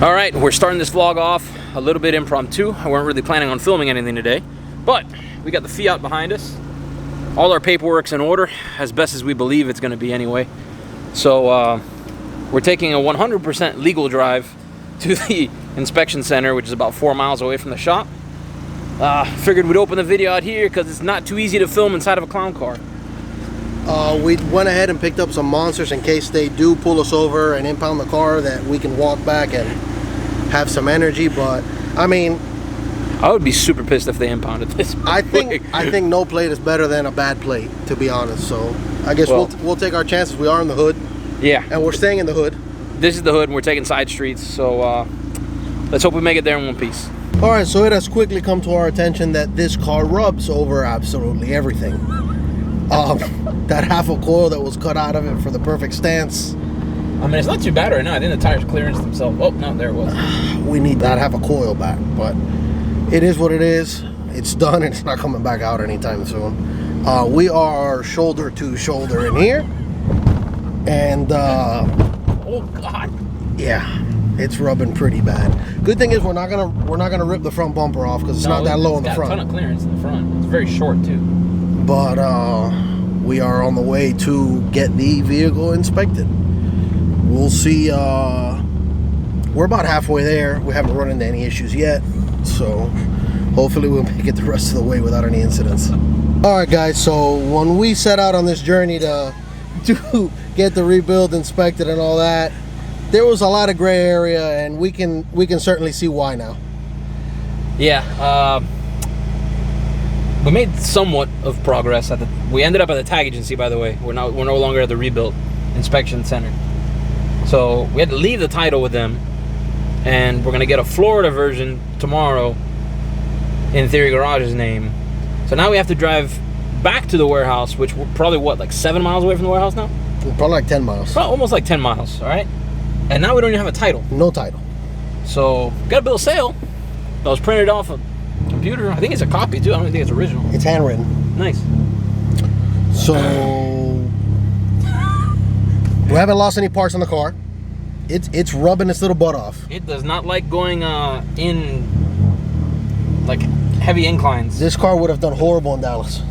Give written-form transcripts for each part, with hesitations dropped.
All right, we're starting this vlog off a little bit impromptu. I weren't really planning on filming anything today, but we got the Fiat behind us. All our paperwork's in order, as best as we believe it's gonna be anyway. So we're taking a 100% legal drive to the inspection center, which is about 4 miles away from the shop. Figured we'd open the video out here because it's not too easy to film inside of a clown car. We went ahead and picked up some monsters in case they do pull us over and impound the car, that we can walk back and have some energy. But I mean, I would be super pissed if they impounded this. I think no plate is better than a bad plate, to be honest. So I guess we'll take our chances. We are in the hood. Yeah. And we're staying in the hood. This is the hood and we're taking side streets, so let's hope we make it there in one piece. All right, so it has quickly come to our attention that this car rubs over absolutely everything. That half a coil that was cut out of it for the perfect stance. I mean, it's not too bad right now. I think the tires clearance themselves. Oh, no, there it was. We need that half a coil back, but it is what it is. It's done and it's not coming back out anytime soon. We are shoulder to shoulder in here. And, oh God. Yeah, it's rubbing pretty bad. Good thing is we're not gonna rip the front bumper off because it's not that low in the front. It's got a ton of clearance in the front. It's very short too. But we are on the way to get the vehicle inspected. We'll see. We're about halfway there. We haven't run into any issues yet, so hopefully we'll make it the rest of the way without any incidents. All right, guys. So when we set out on this journey to get the rebuild inspected and all that, there was a lot of gray area, and we can certainly see why now. Yeah. We made somewhat of progress we ended up at the tag agency, by the way. We're no longer at the rebuild inspection center. So we had to leave the title with them, and we're gonna get a Florida version tomorrow in Theory Garage's name. So now we have to drive back to the warehouse, which we're probably like 7 miles away from the warehouse now? Probably like 10 miles. Well, almost like 10 miles, all right? And now we don't even have a title. No title. So got a bill of sale that was printed off a computer. I think it's a copy too. I don't think it's original. It's handwritten. Nice. So we haven't lost any parts on the car. It's rubbing its little butt off. It does not like going in like heavy inclines. This car would have done horrible in Dallas.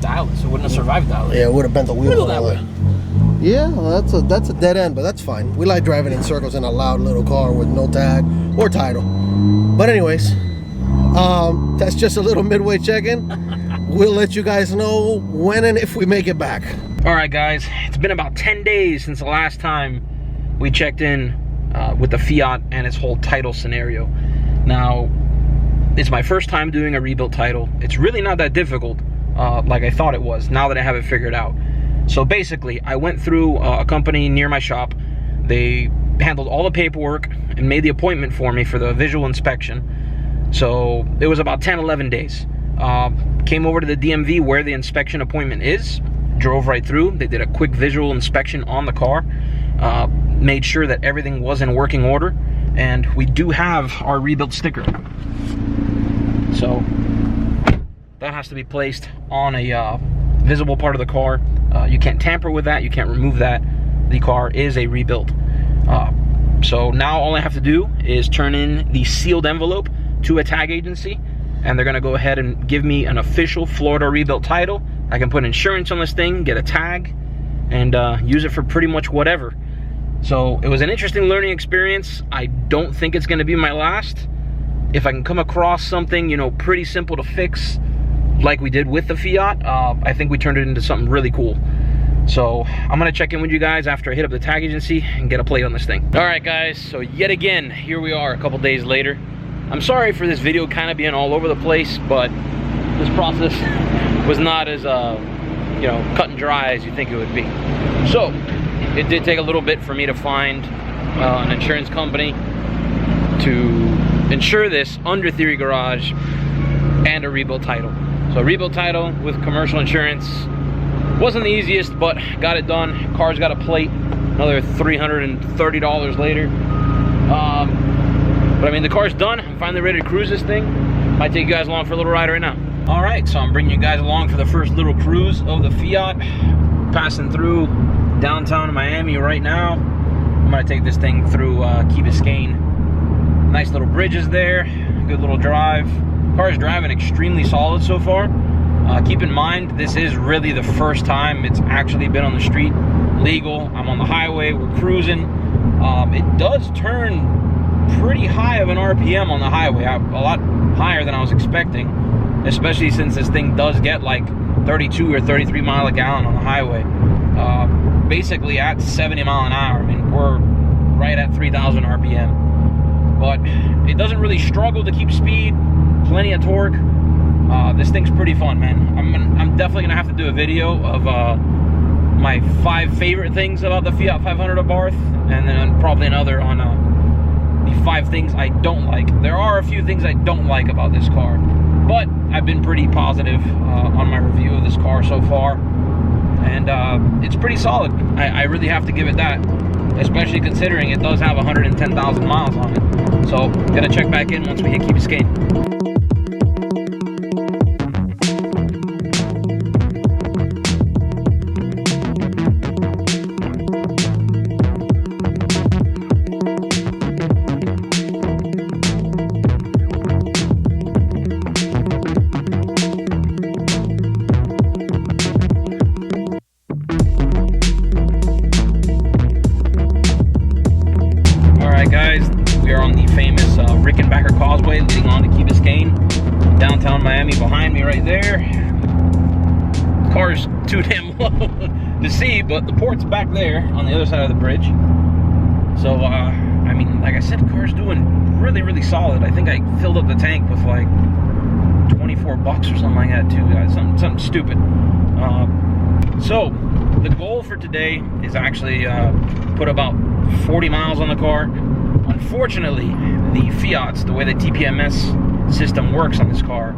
Dallas? It wouldn't have survived Dallas. Yeah, it would have bent the wheels that way. Yeah, well, that's a dead end, but that's fine. We like driving in circles in a loud little car with no tag or title. But anyways, that's just a little midway check-in. We'll let you guys know when and if we make it back. All right, guys, it's been about 10 days since the last time we checked in with the Fiat and its whole title scenario. Now, it's my first time doing a rebuilt title. It's really not that difficult like I thought it was, now that I have it figured out. So basically, I went through a company near my shop. They handled all the paperwork and made the appointment for me for the visual inspection. So it was about 10-11 days. Came over to the DMV where the inspection appointment is, drove right through. They did a quick visual inspection on the car, made sure that everything was in working order, and we do have our rebuild sticker. So that has to be placed on a visible part of the car. You can't tamper with that, you can't remove that. The car is a rebuild. So now all I have to do is turn in the sealed envelope to a tag agency, and they're gonna go ahead and give me an official Florida rebuilt title. I can put insurance on this thing, get a tag, and use it for pretty much whatever. So it was an interesting learning experience. I don't think it's gonna be my last. If I can come across something, you know, pretty simple to fix, like we did with the Fiat, I think we turned it into something really cool. So I'm gonna check in with you guys after I hit up the tag agency and get a plate on this thing. All right, guys, so yet again, here we are a couple days later. I'm sorry for this video kind of being all over the place, but this process was not as you know, cut and dry as you think it would be. So it did take a little bit for me to find an insurance company to insure this under Theory Garage and a rebuild title. So a rebuild title with commercial insurance wasn't the easiest, but got it done. Car's got a plate, another $330 later. But I mean, the car's done. I'm finally ready to cruise this thing. Might take you guys along for a little ride right now. All right, so I'm bringing you guys along for the first little cruise of the Fiat. Passing through downtown Miami right now. I'm gonna take this thing through Key Biscayne Nice little bridges there, good little drive. Car's driving extremely solid so far. Keep in mind, this is really the first time it's actually been on the street legal. I'm on the highway, we're cruising. It does turn pretty high of an RPM on the highway, a lot higher than I was expecting, especially since this thing does get like 32 or 33 mile a gallon on the highway. Basically at 70 mile an hour. I mean, we're right at 3,000 RPM. But it doesn't really struggle to keep speed, plenty of torque. This thing's pretty fun, man. I'm definitely gonna have to do a video of my 5 favorite things about the Fiat 500 Abarth, and then probably another on the 5 things I don't like. There are a few things I don't like about this car, but I've been pretty positive on my review of this car so far, and it's pretty solid. I really have to give it that, especially considering it does have 110,000 miles on it. So gonna check back in once we hit Key Biscayne. Leading on to Key Biscayne, downtown Miami behind me right there. The car's too damn low to see, but the port's back there on the other side of the bridge. So I mean, like I said, the car's doing really, really solid. I think I filled up the tank with like 24 bucks or something like that too. Something stupid. So the goal for today is actually put about 40 miles on the car. Unfortunately, the Fiats, the way the TPMS system works on this car,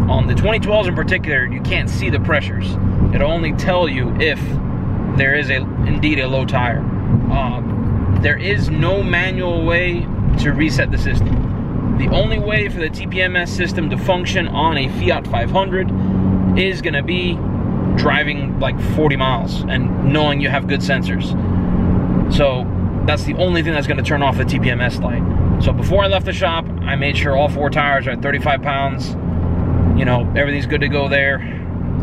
on the 2012s in particular, you can't see the pressures. It'll only tell you if there is indeed a low tire. There is no manual way to reset the system. The only way for the TPMS system to function on a Fiat 500 is going to be driving like 40 miles and knowing you have good sensors. So that's the only thing that's going to turn off the TPMS light. So before I left the shop, I made sure all 4 tires are at 35 pounds. You know, everything's good to go there.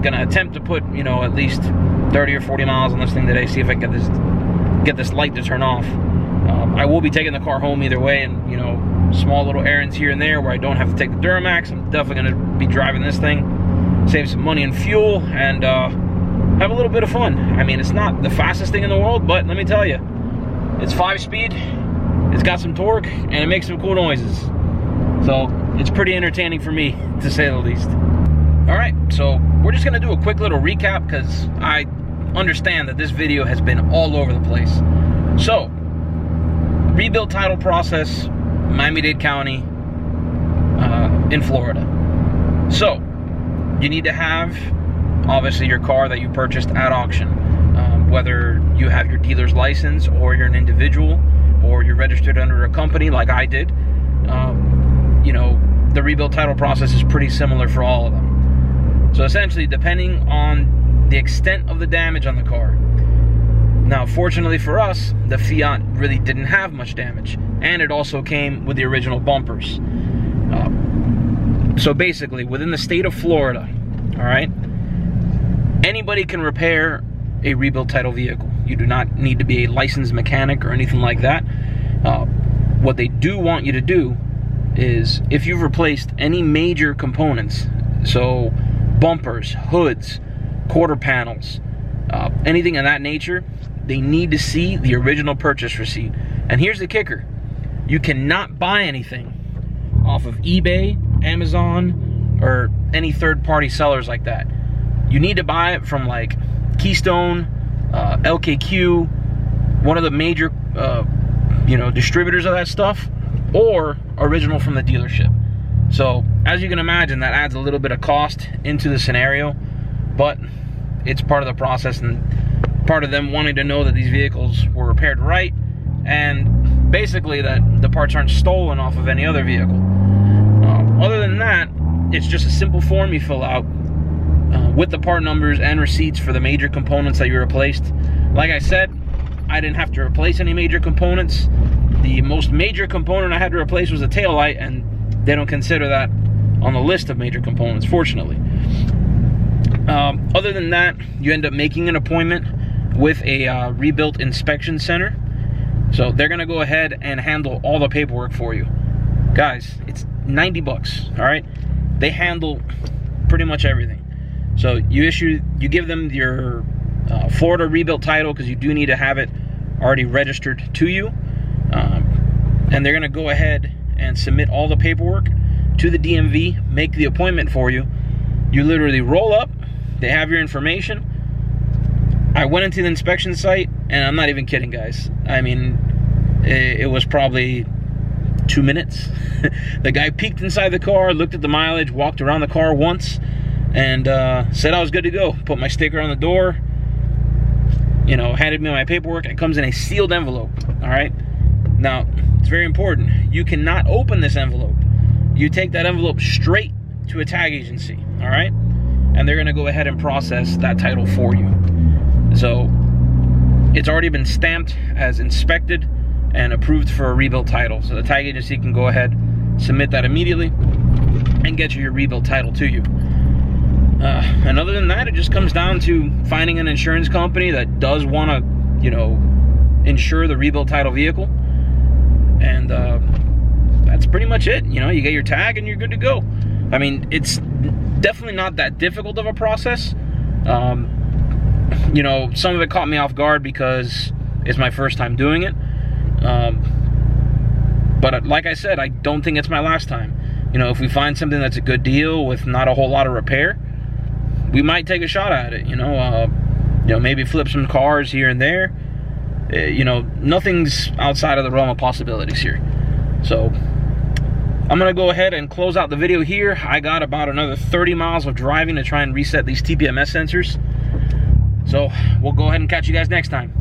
Gonna attempt to put, you know, at least 30 or 40 miles on this thing today, see if I can get this light to turn off. I will be taking the car home either way, and, you know, small little errands here and there where I don't have to take the Duramax. I'm definitely going to be driving this thing, save some money and fuel, and have a little bit of fun. I mean, it's not the fastest thing in the world, but let me tell you, it's 5-speed, it's got some torque, and it makes some cool noises. So it's pretty entertaining for me, to say the least. All right, so we're just gonna do a quick little recap because I understand that this video has been all over the place. So, rebuild title process, Miami-Dade County, in Florida. So, you need to have, obviously, your car that you purchased at auction. Whether you have your dealer's license, or you're an individual, or you're registered under a company like I did, you know, the rebuild title process is pretty similar for all of them. So essentially, depending on the extent of the damage on the car. Now, fortunately for us, the Fiat really didn't have much damage, and it also came with the original bumpers. So basically, within the state of Florida, all right, anybody can repair a rebuild title vehicle. You do not need to be a licensed mechanic or anything like that. What they do want you to do is, if you've replaced any major components, so bumpers, hoods, quarter panels, anything of that nature, they need to see the original purchase receipt. And here's the kicker: you cannot buy anything off of eBay, Amazon, or any third-party sellers like that. You need to buy it from like Keystone, LKQ, one of the major you know, distributors of that stuff, or original from the dealership. So as you can imagine, that adds a little bit of cost into the scenario, but it's part of the process and part of them wanting to know that these vehicles were repaired right, and basically that the parts aren't stolen off of any other vehicle. Other than that, it's just a simple form you fill out with the part numbers and receipts for the major components that you replaced. Like I said, I didn't have to replace any major components. The most major component I had to replace was a tail light, and they don't consider that on the list of major components, fortunately. Other than that, you end up making an appointment with a rebuilt inspection center. So they're gonna go ahead and handle all the paperwork for you. Guys, it's 90 bucks, all right? They handle pretty much everything. So you give them your Florida rebuilt title, because you do need to have it already registered to you. And they're gonna go ahead and submit all the paperwork to the DMV, make the appointment for you. You literally roll up, they have your information. I went into the inspection site, and I'm not even kidding, guys. I mean, it was probably 2 minutes. The guy peeked inside the car, looked at the mileage, walked around the car once, and said I was good to go. Put my sticker on the door, you know, handed me my paperwork. It comes in a sealed envelope, all right? Now, it's very important. You cannot open this envelope. You take that envelope straight to a tag agency, all right? And they're gonna go ahead and process that title for you. So it's already been stamped as inspected and approved for a rebuilt title. So the tag agency can go ahead, submit that immediately, and get you your rebuilt title to you. And other than that, it just comes down to finding an insurance company that does want to, you know, insure the rebuilt title vehicle. And that's pretty much it. You know, you get your tag and you're good to go. I mean, it's definitely not that difficult of a process. You know, some of it caught me off guard because it's my first time doing it. But like I said, I don't think it's my last time. You know, if we find something that's a good deal with not a whole lot of repair, we might take a shot at it. You know, maybe flip some cars here and there. You know, nothing's outside of the realm of possibilities here. So I'm gonna go ahead and close out the video here. I got about another 30 miles of driving to try and reset these TPMS sensors. So we'll go ahead and catch you guys next time.